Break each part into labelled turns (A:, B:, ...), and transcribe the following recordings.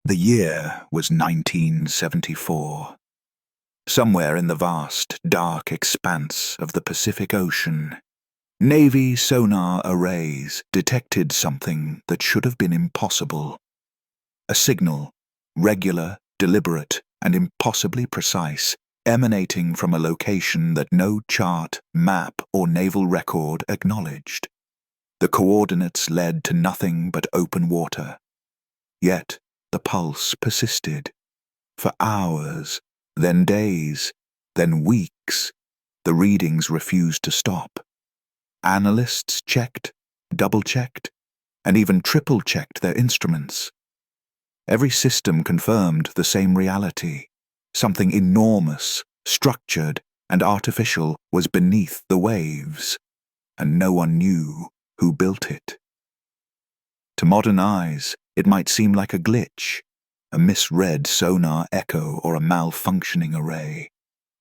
A: The year was 1974. Somewhere in the vast, dark expanse of the Pacific Ocean, Navy sonar arrays detected something that should have been impossible. A signal, regular, deliberate, and impossibly precise, emanating from a location that no chart, map, or naval record acknowledged. The coordinates led to nothing but open water. Yet the pulse persisted. For hours, then days, then weeks, the readings refused to stop. Analysts checked, double-checked, and even triple-checked their instruments. Every system confirmed the same reality. Something enormous, structured, and artificial was beneath the waves, and no one knew who built it. To modern eyes, it might seem like a glitch, a misread sonar echo, or a malfunctioning array.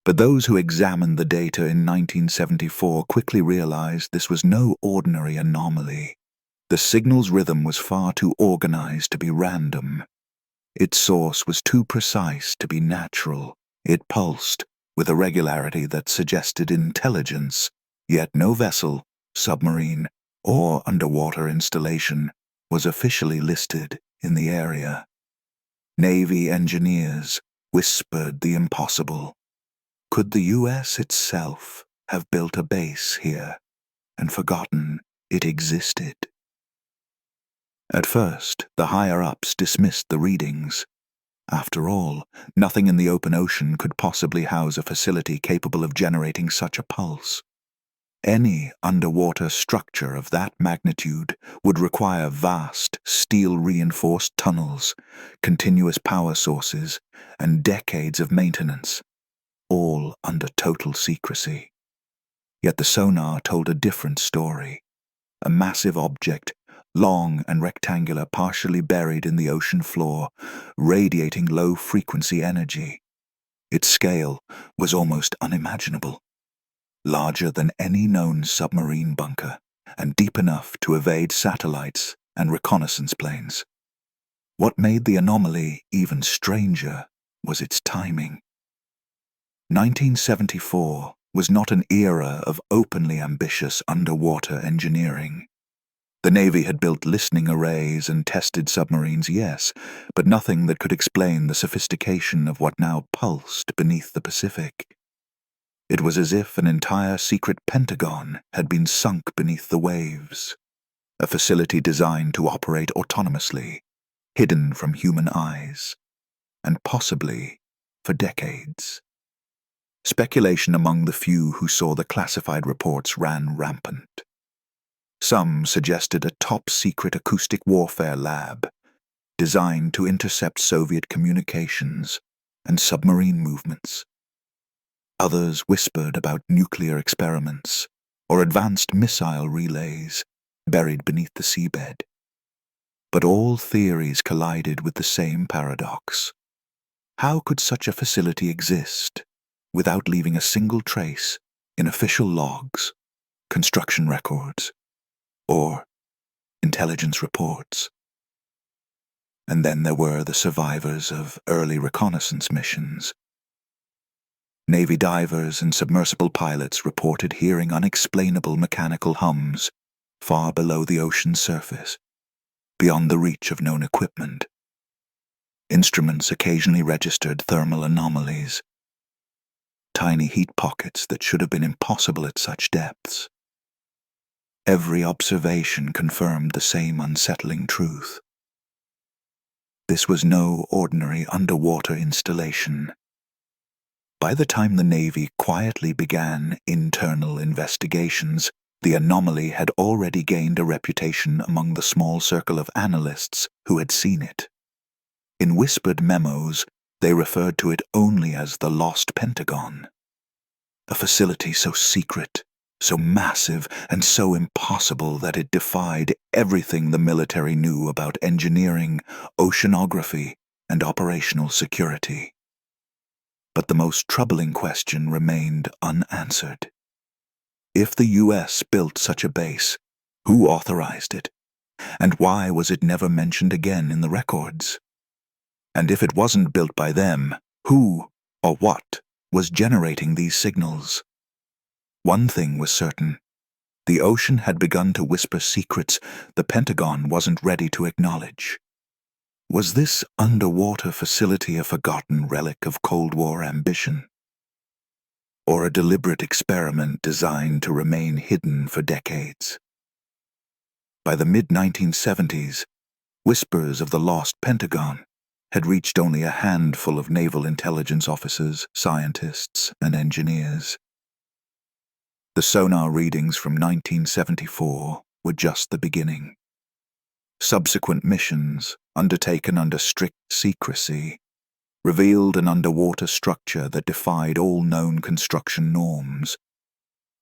A: But those who examined the data in 1974 quickly realized this was no ordinary anomaly. The signal's rhythm was far too organized to be random. Its source was too precise to be natural. It pulsed with a regularity that suggested intelligence, yet no vessel, submarine, or underwater installation was officially listed in the area. Navy engineers whispered the impossible. Could the U.S. itself have built a base here and forgotten it existed? At first, the higher-ups dismissed the readings. After all, nothing in the open ocean could possibly house a facility capable of generating such a pulse. Any underwater structure of that magnitude would require vast, steel-reinforced tunnels, continuous power sources, and decades of maintenance, all under total secrecy. Yet the sonar told a different story. A massive object, long and rectangular, partially buried in the ocean floor, radiating low-frequency energy. Its scale was almost unimaginable. Larger than any known submarine bunker, and deep enough to evade satellites and reconnaissance planes. What made the anomaly even stranger was its timing. 1974 was not an era of openly ambitious underwater engineering. The Navy had built listening arrays and tested submarines, yes, but nothing that could explain the sophistication of what now pulsed beneath the Pacific. It was as if an entire secret Pentagon had been sunk beneath the waves, a facility designed to operate autonomously, hidden from human eyes, and possibly for decades. Speculation among the few who saw the classified reports ran rampant. Some suggested a top-secret acoustic warfare lab, designed to intercept Soviet communications and submarine movements. Others whispered about nuclear experiments or advanced missile relays buried beneath the seabed. But all theories collided with the same paradox. How could such a facility exist without leaving a single trace in official logs, construction records, or intelligence reports? And then there were the survivors of early reconnaissance missions. Navy divers and submersible pilots reported hearing unexplainable mechanical hums far below the ocean's surface, beyond the reach of known equipment. Instruments occasionally registered thermal anomalies, tiny heat pockets that should have been impossible at such depths. Every observation confirmed the same unsettling truth. This was no ordinary underwater installation. By the time the Navy quietly began internal investigations, the anomaly had already gained a reputation among the small circle of analysts who had seen it. In whispered memos, they referred to it only as the Lost Pentagon. A facility so secret, so massive, and so impossible that it defied everything the military knew about engineering, oceanography, and operational security. But the most troubling question remained unanswered. If the U.S. built such a base, who authorized it? And why was it never mentioned again in the records? And if it wasn't built by them, who or what was generating these signals? One thing was certain. The ocean had begun to whisper secrets the Pentagon wasn't ready to acknowledge. Was this underwater facility a forgotten relic of Cold War ambition? Or a deliberate experiment designed to remain hidden for decades? By the mid-1970s, whispers of the Lost Pentagon had reached only a handful of naval intelligence officers, scientists, and engineers. The sonar readings from 1974 were just the beginning. Subsequent missions, undertaken under strict secrecy, revealed an underwater structure that defied all known construction norms.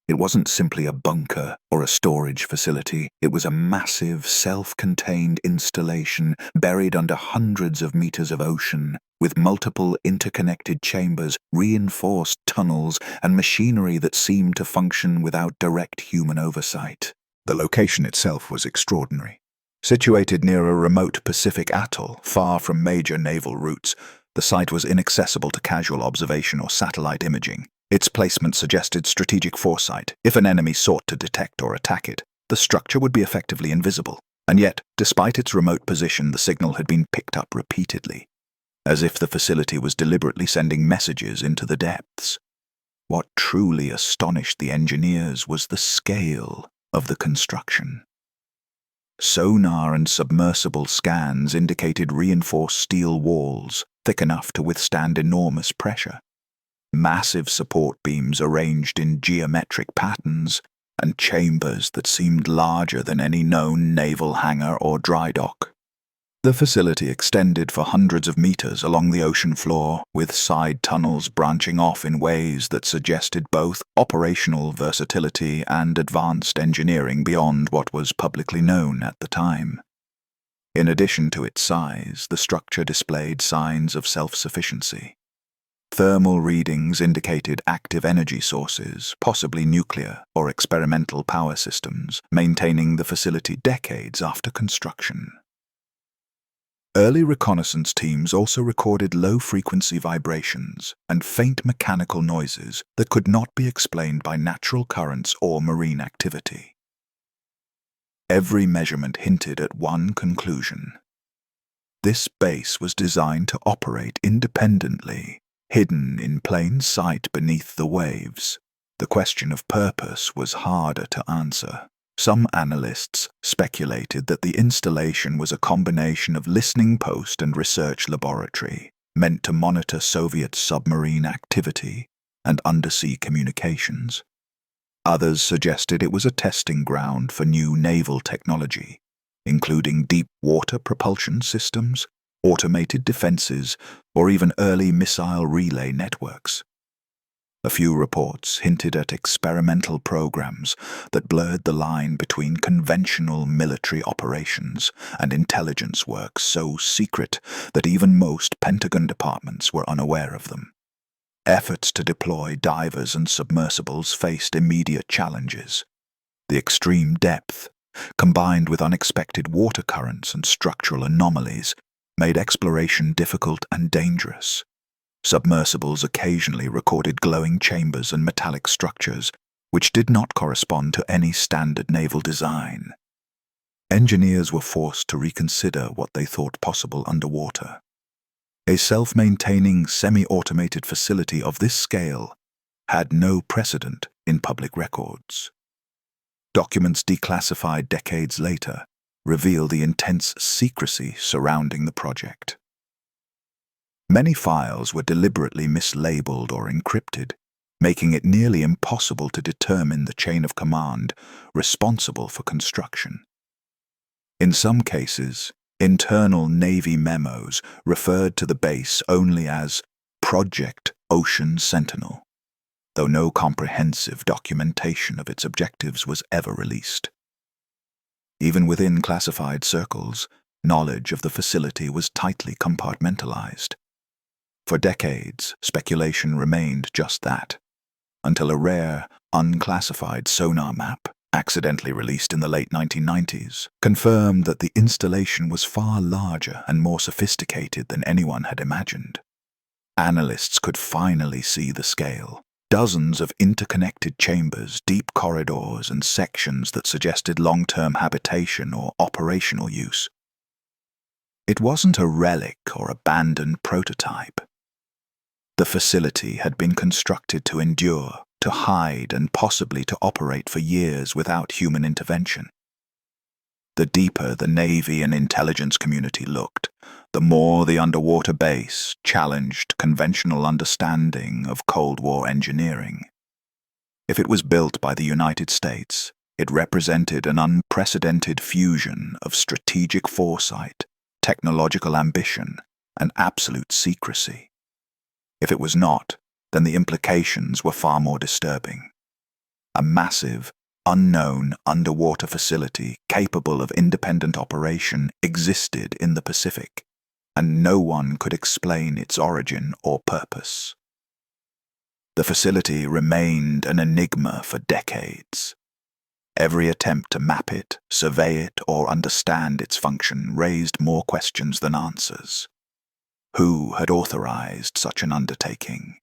A: It wasn't simply a bunker or a storage facility. It was a massive, self-contained installation buried under hundreds of meters of ocean, with multiple interconnected chambers, reinforced tunnels, and machinery that seemed to function without direct human oversight. The location itself was extraordinary. Situated near a remote Pacific atoll, far from major naval routes, the site was inaccessible to casual observation or satellite imaging. Its placement suggested strategic foresight. If an enemy sought to detect or attack it, the structure would be effectively invisible. And yet, despite its remote position, the signal had been picked up repeatedly, as if the facility was deliberately sending messages into the depths. What truly astonished the engineers was the scale of the construction. Sonar and submersible scans indicated reinforced steel walls, thick enough to withstand enormous pressure. Massive support beams arranged in geometric patterns, and chambers that seemed larger than any known naval hangar or dry dock. The facility extended for hundreds of meters along the ocean floor, with side tunnels branching off in ways that suggested both operational versatility and advanced engineering beyond what was publicly known at the time. In addition to its size, the structure displayed signs of self-sufficiency. Thermal readings indicated active energy sources, possibly nuclear or experimental power systems, maintaining the facility decades after construction. Early reconnaissance teams also recorded low-frequency vibrations and faint mechanical noises that could not be explained by natural currents or marine activity. Every measurement hinted at one conclusion. This base was designed to operate independently, hidden in plain sight beneath the waves. The question of purpose was harder to answer. Some analysts speculated that the installation was a combination of listening post and research laboratory, meant to monitor Soviet submarine activity and undersea communications. Others suggested it was a testing ground for new naval technology, including deep water propulsion systems, automated defenses, or even early missile relay networks. A few reports hinted at experimental programs that blurred the line between conventional military operations and intelligence work so secret that even most Pentagon departments were unaware of them. Efforts to deploy divers and submersibles faced immediate challenges. The extreme depth, combined with unexpected water currents and structural anomalies, made exploration difficult and dangerous. Submersibles occasionally recorded glowing chambers and metallic structures, which did not correspond to any standard naval design. Engineers were forced to reconsider what they thought possible underwater. A self-maintaining, semi-automated facility of this scale had no precedent in public records. Documents declassified decades later reveal the intense secrecy surrounding the project. Many files were deliberately mislabeled or encrypted, making it nearly impossible to determine the chain of command responsible for construction. In some cases, internal Navy memos referred to the base only as Project Ocean Sentinel, though no comprehensive documentation of its objectives was ever released. Even within classified circles, knowledge of the facility was tightly compartmentalized. For decades, speculation remained just that, until a rare, unclassified sonar map, accidentally released in the late 1990s, confirmed that the installation was far larger and more sophisticated than anyone had imagined. Analysts could finally see the scale. Dozens of interconnected chambers, deep corridors, and sections that suggested long-term habitation or operational use. It wasn't a relic or abandoned prototype. The facility had been constructed to endure, to hide, and possibly to operate for years without human intervention. The deeper the Navy and intelligence community looked, the more the underwater base challenged conventional understanding of Cold War engineering. If it was built by the United States, it represented an unprecedented fusion of strategic foresight, technological ambition, and absolute secrecy. If it was not, then the implications were far more disturbing. A massive, unknown underwater facility capable of independent operation existed in the Pacific, and no one could explain its origin or purpose. The facility remained an enigma for decades. Every attempt to map it, survey it, or understand its function raised more questions than answers. Who had authorized such an undertaking?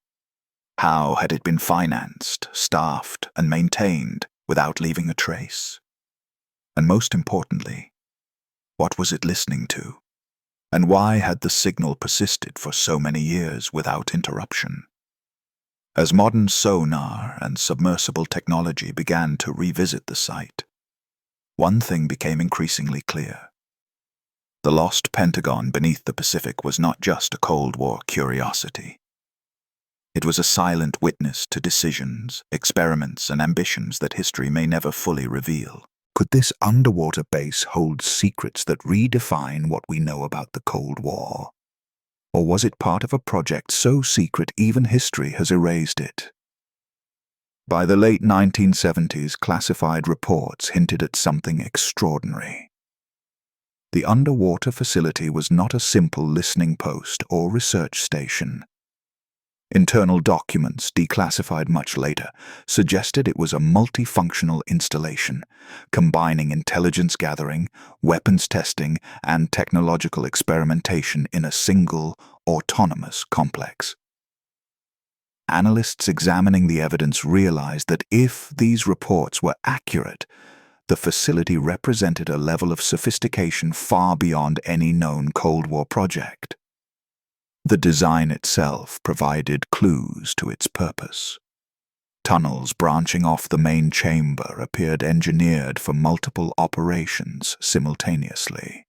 A: How had it been financed, staffed, and maintained without leaving a trace? And most importantly, what was it listening to? And why had the signal persisted for so many years without interruption? As modern sonar and submersible technology began to revisit the site, one thing became increasingly clear. The Lost Pentagon beneath the Pacific was not just a Cold War curiosity. It was a silent witness to decisions, experiments, and ambitions that history may never fully reveal. Could this underwater base hold secrets that redefine what we know about the Cold War? Or was it part of a project so secret even history has erased it? By the late 1970s, classified reports hinted at something extraordinary. The underwater facility was not a simple listening post or research station. Internal documents, declassified much later, suggested it was a multifunctional installation, combining intelligence gathering, weapons testing, and technological experimentation in a single, autonomous complex. Analysts examining the evidence realized that if these reports were accurate, the facility represented a level of sophistication far beyond any known Cold War project. The design itself provided clues to its purpose. Tunnels branching off the main chamber appeared engineered for multiple operations simultaneously.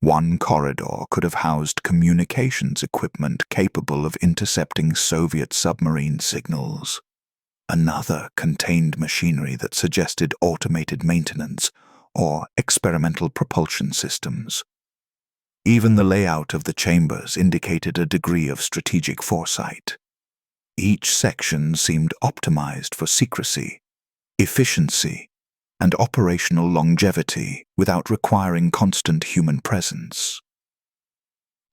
A: One corridor could have housed communications equipment capable of intercepting Soviet submarine signals. Another contained machinery that suggested automated maintenance or experimental propulsion systems. Even the layout of the chambers indicated a degree of strategic foresight. Each section seemed optimized for secrecy, efficiency, and operational longevity without requiring constant human presence.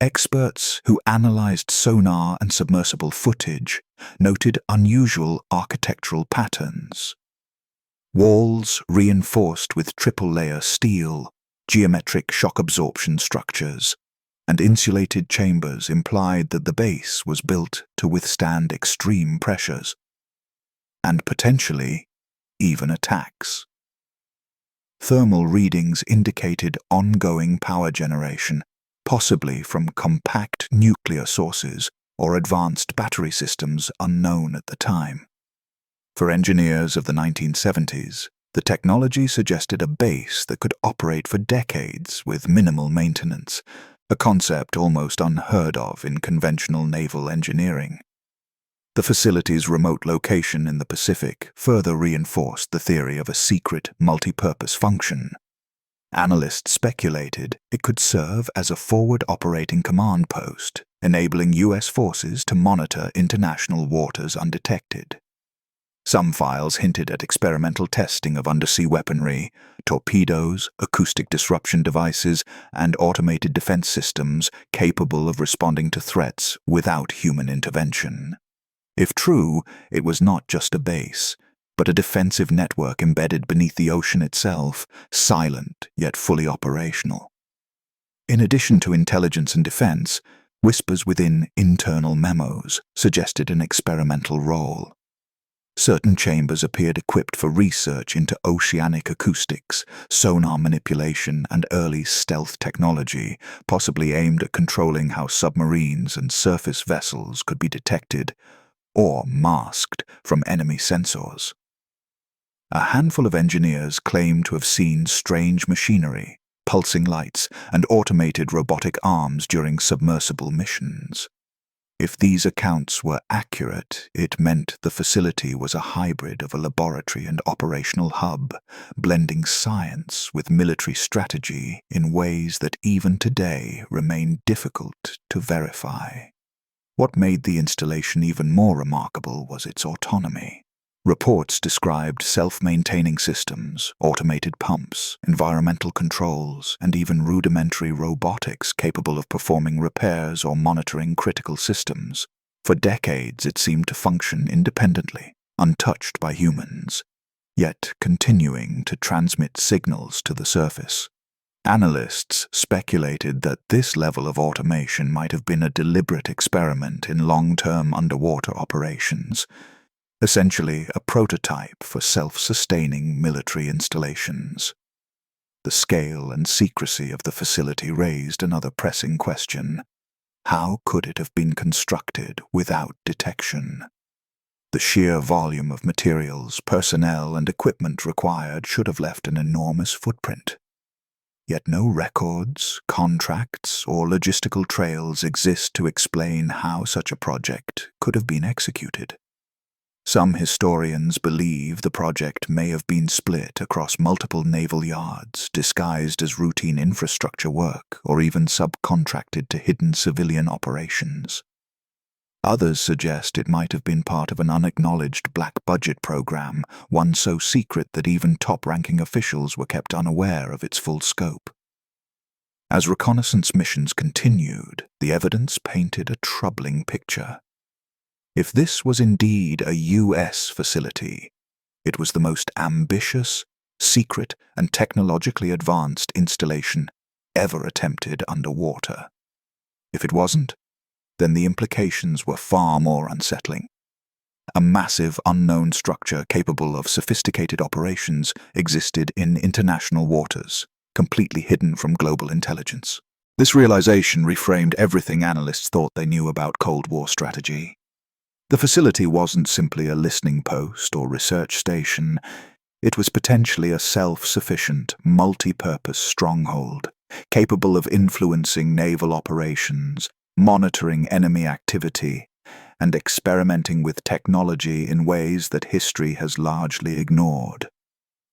A: Experts who analyzed sonar and submersible footage noted unusual architectural patterns. Walls reinforced with triple-layer steel, geometric shock absorption structures, and insulated chambers implied that the base was built to withstand extreme pressures, and potentially even attacks. Thermal readings indicated ongoing power generation, possibly from compact nuclear sources or advanced battery systems unknown at the time. For engineers of the 1970s, the technology suggested a base that could operate for decades with minimal maintenance, a concept almost unheard of in conventional naval engineering. The facility's remote location in the Pacific further reinforced the theory of a secret, multi-purpose function. Analysts speculated it could serve as a forward operating command post, enabling U.S. forces to monitor international waters undetected. Some files hinted at experimental testing of undersea weaponry, torpedoes, acoustic disruption devices, and automated defense systems capable of responding to threats without human intervention. If true, it was not just a base. but a defensive network embedded beneath the ocean itself, silent yet fully operational. In addition to intelligence and defense, whispers within internal memos suggested an experimental role. Certain chambers appeared equipped for research into oceanic acoustics, sonar manipulation, and early stealth technology, possibly aimed at controlling how submarines and surface vessels could be detected or masked from enemy sensors. A handful of engineers claimed to have seen strange machinery, pulsing lights, and automated robotic arms during submersible missions. If these accounts were accurate, it meant the facility was a hybrid of a laboratory and operational hub, blending science with military strategy in ways that even today remain difficult to verify. What made the installation even more remarkable was its autonomy. Reports described self-maintaining systems, automated pumps, environmental controls, and even rudimentary robotics capable of performing repairs or monitoring critical systems. For decades it seemed to function independently, untouched by humans, yet continuing to transmit signals to the surface. Analysts speculated that this level of automation might have been a deliberate experiment in long-term underwater operations, essentially a prototype for self-sustaining military installations. The scale and secrecy of the facility raised another pressing question. How could it have been constructed without detection? The sheer volume of materials, personnel, and equipment required should have left an enormous footprint. Yet no records, contracts, or logistical trails exist to explain how such a project could have been executed. Some historians believe the project may have been split across multiple naval yards, disguised as routine infrastructure work, or even subcontracted to hidden civilian operations. Others suggest it might have been part of an unacknowledged black budget program, one so secret that even top-ranking officials were kept unaware of its full scope. As reconnaissance missions continued, the evidence painted a troubling picture. If this was indeed a U.S. facility, it was the most ambitious, secret, and technologically advanced installation ever attempted underwater. If it wasn't, then the implications were far more unsettling. A massive unknown structure capable of sophisticated operations existed in international waters, completely hidden from global intelligence. This realization reframed everything analysts thought they knew about Cold War strategy. The facility wasn't simply a listening post or research station. It was potentially a self-sufficient, multi-purpose stronghold, capable of influencing naval operations, monitoring enemy activity, and experimenting with technology in ways that history has largely ignored.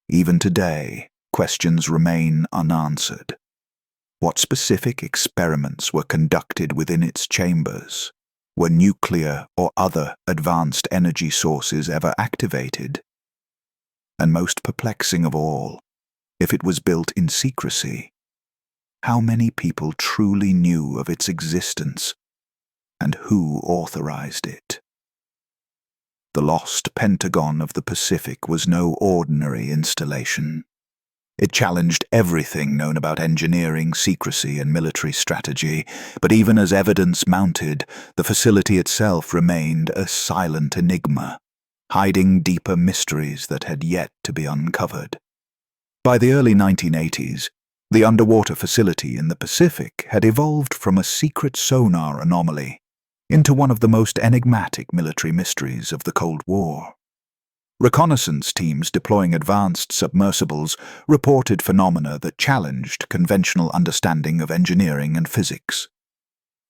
A: Even today, questions remain unanswered. What specific experiments were conducted within its chambers? Were nuclear or other advanced energy sources ever activated? And most perplexing of all, if it was built in secrecy, how many people truly knew of its existence, and who authorized it? The Lost Pentagon of the Pacific was no ordinary installation. It challenged everything known about engineering, secrecy, and military strategy, but even as evidence mounted, the facility itself remained a silent enigma, hiding deeper mysteries that had yet to be uncovered. By the early 1980s, the underwater facility in the Pacific had evolved from a secret sonar anomaly into one of the most enigmatic military mysteries of the Cold War. Reconnaissance teams deploying advanced submersibles reported phenomena that challenged conventional understanding of engineering and physics.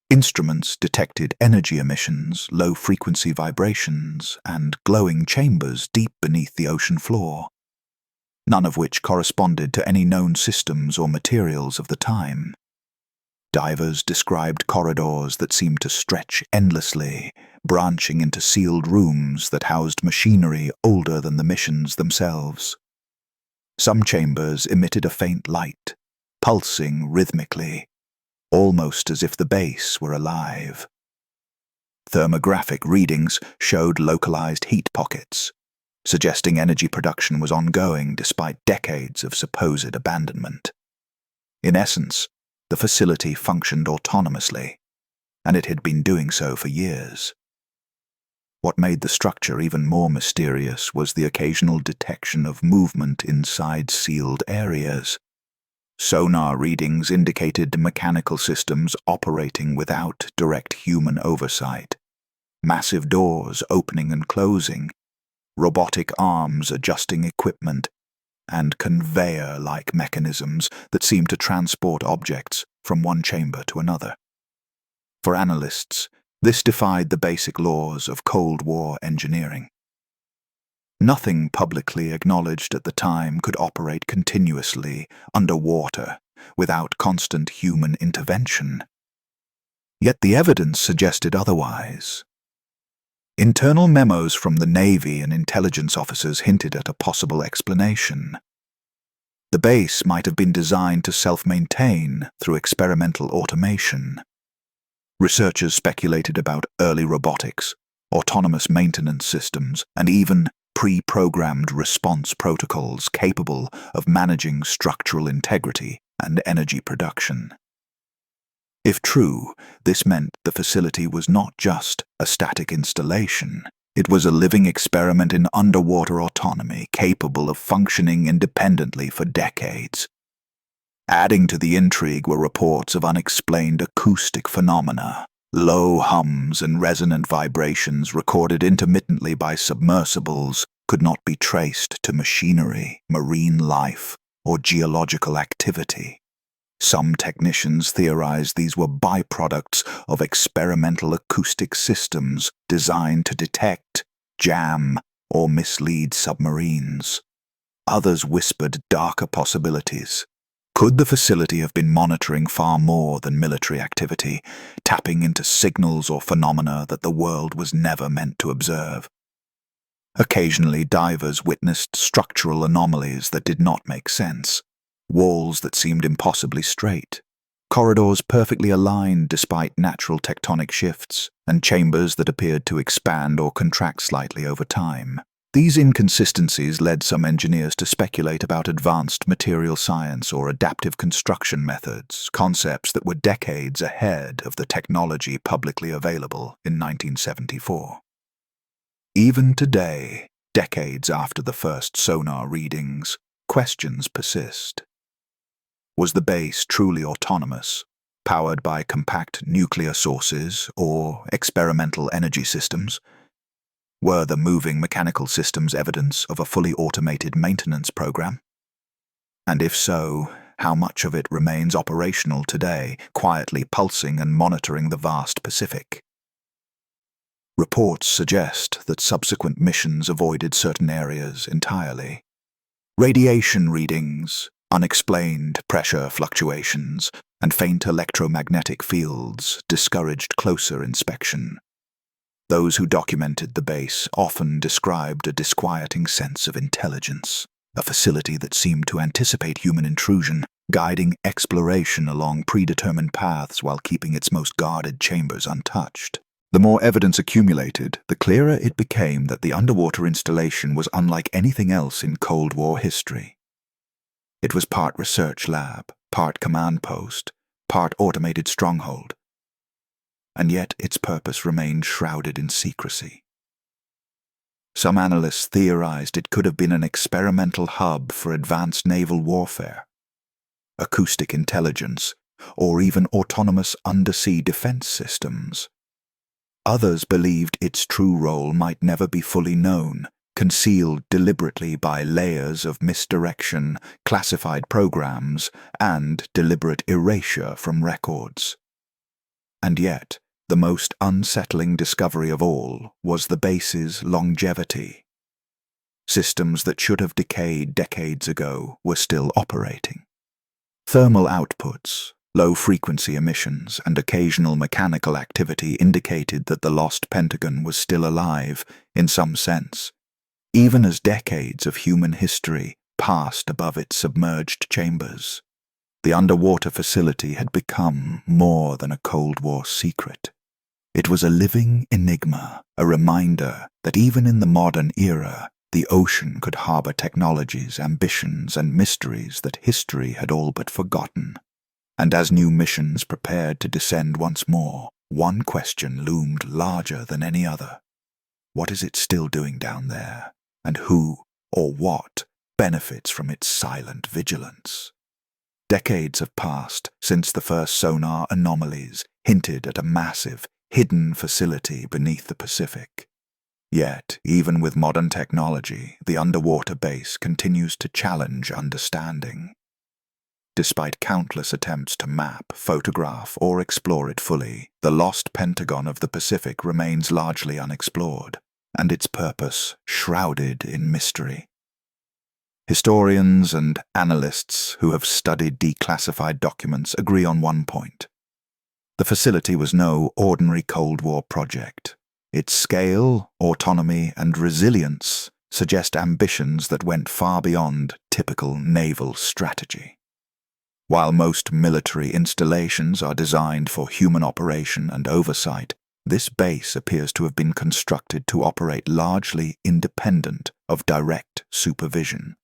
A: Instruments detected energy emissions, low-frequency vibrations, and glowing chambers deep beneath the ocean floor, none of which corresponded to any known systems or materials of the time. Divers described corridors that seemed to stretch endlessly, branching into sealed rooms that housed machinery older than the missions themselves. Some chambers emitted a faint light, pulsing rhythmically, almost as if the base were alive. Thermographic readings showed localized heat pockets, suggesting energy production was ongoing despite decades of supposed abandonment. In essence, the facility functioned autonomously, and it had been doing so for years. What made the structure even more mysterious was the occasional detection of movement inside sealed areas. Sonar readings indicated mechanical systems operating without direct human oversight. Massive doors opening and closing, robotic arms adjusting equipment, and conveyor-like mechanisms that seemed to transport objects from one chamber to another. For analysts, this defied the basic laws of Cold War engineering. Nothing publicly acknowledged at the time could operate continuously underwater without constant human intervention. Yet the evidence suggested otherwise. Internal memos from the Navy and intelligence officers hinted at a possible explanation. The base might have been designed to self-maintain through experimental automation. Researchers speculated about early robotics, autonomous maintenance systems, and even pre-programmed response protocols capable of managing structural integrity and energy production. If true, this meant the facility was not just a static installation. It was a living experiment in underwater autonomy capable of functioning independently for decades. Adding to the intrigue were reports of unexplained acoustic phenomena, low hums and resonant vibrations recorded intermittently by submersibles could not be traced to machinery, marine life, or geological activity. Some technicians theorized these were byproducts of experimental acoustic systems designed to detect, jam, or mislead submarines. Others whispered darker possibilities. Could the facility have been monitoring far more than military activity, tapping into signals or phenomena that the world was never meant to observe? Occasionally, divers witnessed structural anomalies that did not make sense. Walls that seemed impossibly straight, corridors perfectly aligned despite natural tectonic shifts, and chambers that appeared to expand or contract slightly over time. These inconsistencies led some engineers to speculate about advanced material science or adaptive construction methods, concepts that were decades ahead of the technology publicly available in 1974. Even today, decades after the first sonar readings, questions persist. Was the base truly autonomous, powered by compact nuclear sources or experimental energy systems? Were the moving mechanical systems evidence of a fully automated maintenance program? And if so, how much of it remains operational today, quietly pulsing and monitoring the vast Pacific? Reports suggest that subsequent missions avoided certain areas entirely. Radiation readings, unexplained pressure fluctuations, and faint electromagnetic fields discouraged closer inspection. Those who documented the base often described a disquieting sense of intelligence, a facility that seemed to anticipate human intrusion, guiding exploration along predetermined paths while keeping its most guarded chambers untouched. The more evidence accumulated, the clearer it became that the underwater installation was unlike anything else in Cold War history. It was part research lab, part command post, part automated stronghold. And yet its purpose remained shrouded in secrecy. Some analysts theorized it could have been an experimental hub for advanced naval warfare, acoustic intelligence, or even autonomous undersea defense systems. Others believed its true role might never be fully known, concealed deliberately by layers of misdirection, classified programs, and deliberate erasure from records. And yet, the most unsettling discovery of all was the base's longevity. Systems that should have decayed decades ago were still operating. Thermal outputs, low-frequency emissions, and occasional mechanical activity indicated that the Lost Pentagon was still alive, in some sense, even as decades of human history passed above its submerged chambers. The underwater facility had become more than a Cold War secret. It was a living enigma, a reminder that even in the modern era, the ocean could harbor technologies, ambitions, and mysteries that history had all but forgotten. And as new missions prepared to descend once more, one question loomed larger than any other. What is it still doing down there? And who, or what, benefits from its silent vigilance? Decades have passed since the first sonar anomalies hinted at a massive, hidden facility beneath the Pacific. Yet, even with modern technology, the underwater base continues to challenge understanding. Despite countless attempts to map, photograph, or explore it fully, the Lost Pentagon of the Pacific remains largely unexplored, and its purpose shrouded in mystery. Historians and analysts who have studied declassified documents agree on one point. The facility was no ordinary Cold War project. Its scale, autonomy, and resilience suggest ambitions that went far beyond typical naval strategy. While most military installations are designed for human operation and oversight, this base appears to have been constructed to operate largely independent of direct supervision.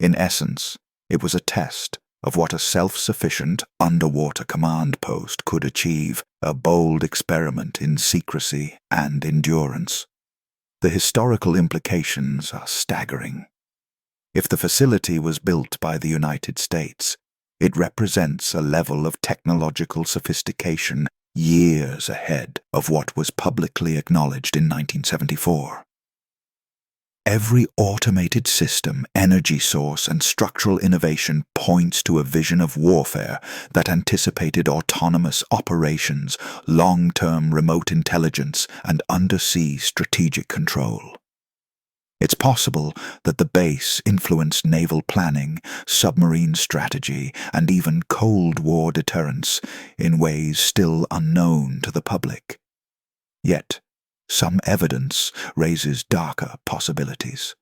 A: In essence, it was a test of what a self-sufficient underwater command post could achieve, a bold experiment in secrecy and endurance. The historical implications are staggering. If the facility was built by the United States, it represents a level of technological sophistication years ahead of what was publicly acknowledged in 1974. Every automated system, energy source, and structural innovation points to a vision of warfare that anticipated autonomous operations, long-term remote intelligence, and undersea strategic control. It's possible that the base influenced naval planning, submarine strategy, and even Cold War deterrence in ways still unknown to the public. Yet, some evidence raises darker possibilities.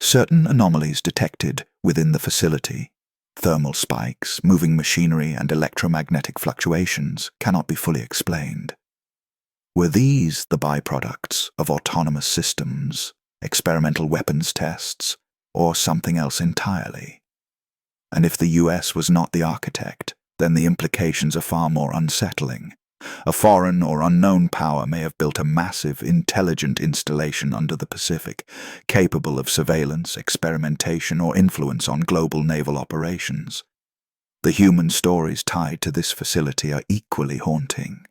A: Certain anomalies detected within the facility, thermal spikes, moving machinery, and electromagnetic fluctuations, cannot be fully explained. Were these the byproducts of autonomous systems, experimental weapons tests, or something else entirely? And if the US was not the architect, then the implications are far more unsettling. A foreign or unknown power may have built a massive, intelligent installation under the Pacific, capable of surveillance, experimentation, or influence on global naval operations. The human stories tied to this facility are equally haunting.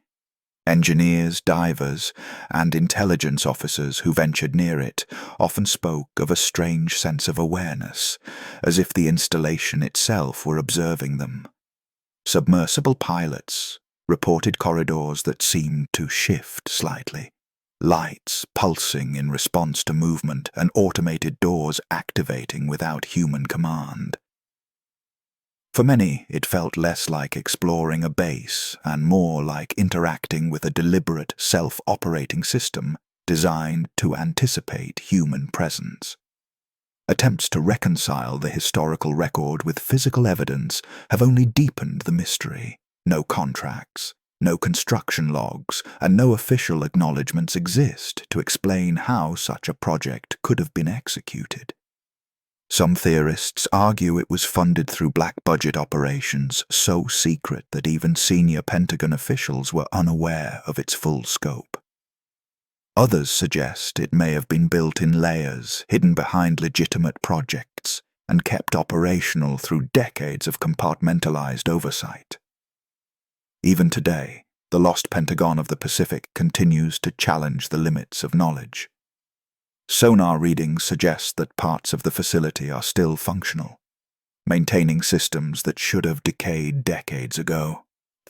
A: Engineers, divers, and intelligence officers who ventured near it often spoke of a strange sense of awareness, as if the installation itself were observing them. Submersible pilots reported corridors that seemed to shift slightly, lights pulsing in response to movement, and automated doors activating without human command. For many, it felt less like exploring a base and more like interacting with a deliberate, self-operating system designed to anticipate human presence. Attempts to reconcile the historical record with physical evidence have only deepened the mystery. No contracts, no construction logs, and no official acknowledgements exist to explain how such a project could have been executed. Some theorists argue it was funded through black-budget operations so secret that even senior Pentagon officials were unaware of its full scope. Others suggest it may have been built in layers, hidden behind legitimate projects, and kept operational through decades of compartmentalized oversight. Even today, the Lost Pentagon of the Pacific continues to challenge the limits of knowledge. Sonar readings suggest that parts of the facility are still functional, maintaining systems that should have decayed decades ago.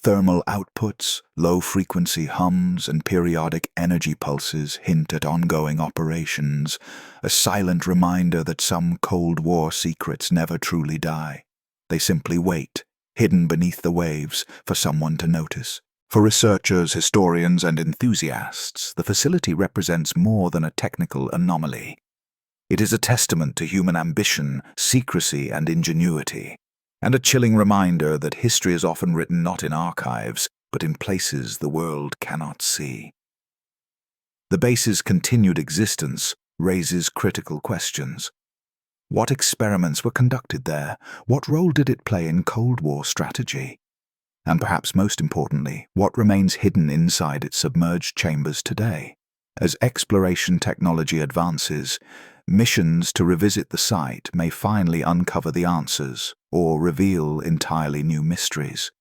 A: Thermal outputs, low-frequency hums, and periodic energy pulses hint at ongoing operations, a silent reminder that some Cold War secrets never truly die. They simply wait, hidden beneath the waves, for someone to notice. For researchers, historians, and enthusiasts, the facility represents more than a technical anomaly. It is a testament to human ambition, secrecy, and ingenuity, and a chilling reminder that history is often written not in archives, but in places the world cannot see. The base's continued existence raises critical questions. What experiments were conducted there? What role did it play in Cold War strategy? And perhaps most importantly, what remains hidden inside its submerged chambers today? As exploration technology advances, missions to revisit the site may finally uncover the answers or reveal entirely new mysteries.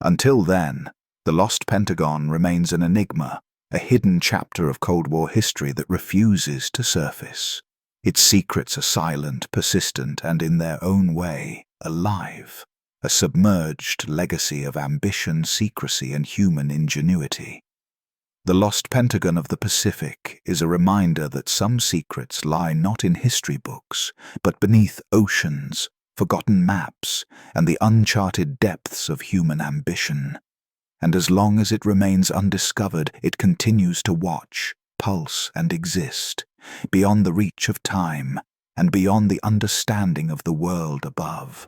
A: Until then, the Lost Pentagon remains an enigma, a hidden chapter of Cold War history that refuses to surface. Its secrets are silent, persistent, and in their own way, alive. A submerged legacy of ambition, secrecy, and human ingenuity. The Lost Pentagon of the Pacific is a reminder that some secrets lie not in history books, but beneath oceans, forgotten maps, and the uncharted depths of human ambition. And as long as it remains undiscovered, it continues to watch, pulse, and exist, beyond the reach of time, and beyond the understanding of the world above.